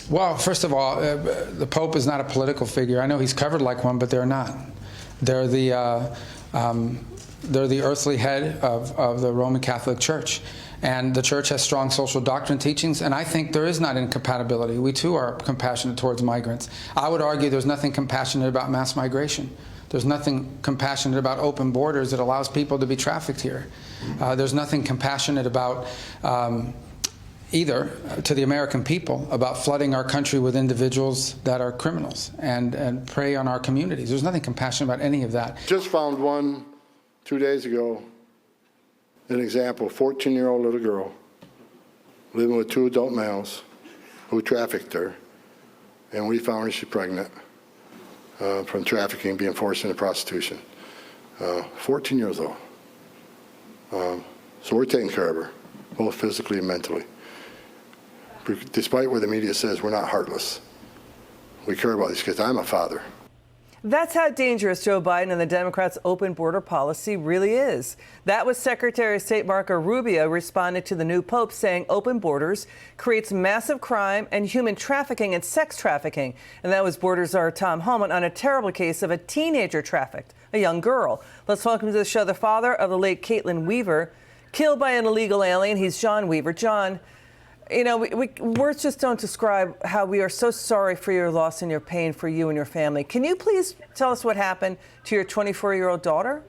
Well, first of all, the Pope is not a political figure. I know he's covered like one, but they're not. They're the earthly head of the Roman Catholic Church. And the Church has strong social doctrine teachings, and I think there is not incompatibility. We, too, are compassionate towards migrants. I would argue there's nothing compassionate about mass migration. There's nothing compassionate about open borders that allows people to be trafficked here. There's nothing compassionate about either to the American people about flooding our country with individuals that are criminals and prey on our communities. There's nothing compassionate about any of that. Just found one 2 days ago, an example, 14-year-old little girl living with 2 adult males who trafficked her, and we found her she's pregnant from trafficking, being forced into prostitution. 14 years old. So we're taking care of her, both physically and mentally. Despite what the media says, we're not heartless. We care about these kids. I'm a father. That's how dangerous Joe Biden and the Democrats' open border policy really is. That was Secretary of State Marco Rubio responding to the new Pope, saying open borders creates massive crime and human trafficking and sex trafficking. And that was Border Czar Tom Homan on a terrible case of a teenager trafficked, a young girl. Let's welcome to the show the father of the late Caitlin Weaver, killed by an illegal alien. He's John Weaver. John, you know, words just don't describe how we are so sorry for your loss and your pain for you and your family. Can you please tell us what happened to your 24-year-old daughter?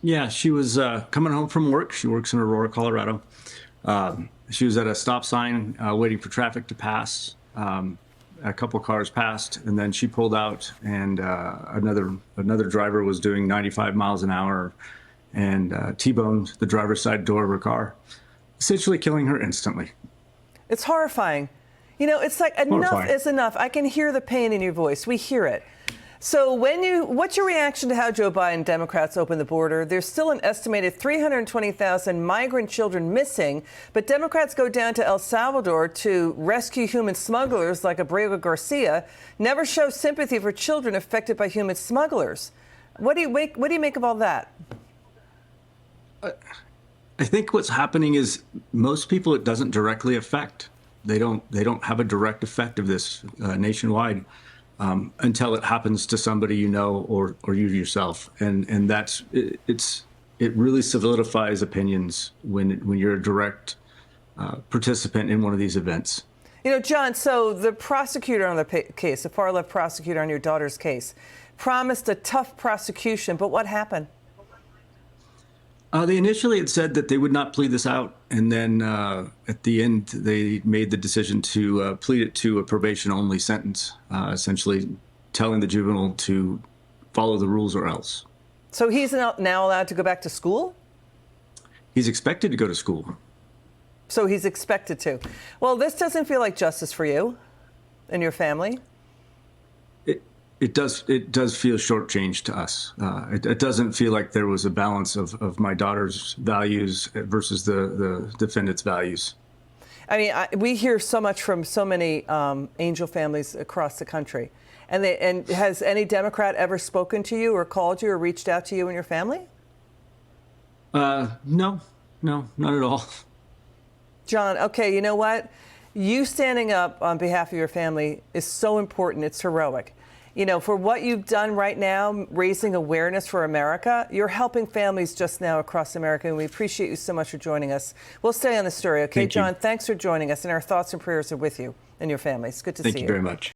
Yeah, she was coming home from work. She works in Aurora, Colorado. She was at a stop sign waiting for traffic to pass. A couple cars passed, and then she pulled out, and another driver was doing 95 miles an hour and T-boned the driver's side door of her car, essentially killing her instantly. It's horrifying. You know, it's like enough is enough. I can hear the pain in your voice. We hear it. So what's your reaction to how Joe Biden and Democrats opened the border? There's still an estimated 320,000 migrant children missing, but Democrats go down to El Salvador to rescue human smugglers like Abrego Garcia, never show sympathy for children affected by human smugglers. What do you make of all that? I think what's happening is most people it doesn't directly affect. They don't have a direct effect of this nationwide until it happens to somebody you know or you yourself, and that's it really solidifies opinions when you're a direct participant in one of these events. You know, John, so the prosecutor on the case, the far-left prosecutor on your daughter's case, promised a tough prosecution, but what happened? They initially had said that they would not plead this out, and then at the end, they made the decision to plead it to a probation-only sentence, essentially telling the juvenile to follow the rules or else. So he's now allowed to go back to school? He's expected to go to school. So he's expected to. Well, this doesn't feel like justice for you and your family. It does feel shortchanged to us. It doesn't feel like there was a balance of my daughter's values versus the defendant's values. I mean, we hear so much from so many angel families across the country. And has any Democrat ever spoken to you or called you or reached out to you and your family? No, not at all. John, okay, you know what? You standing up on behalf of your family is so important. It's heroic. You know, for what you've done right now, raising awareness for America, you're helping families just now across America, and we appreciate you so much for joining us. We'll stay on the story, okay? John, thanks for joining us, and our thoughts and prayers are with you and your families. Good to see you. Thank you very much.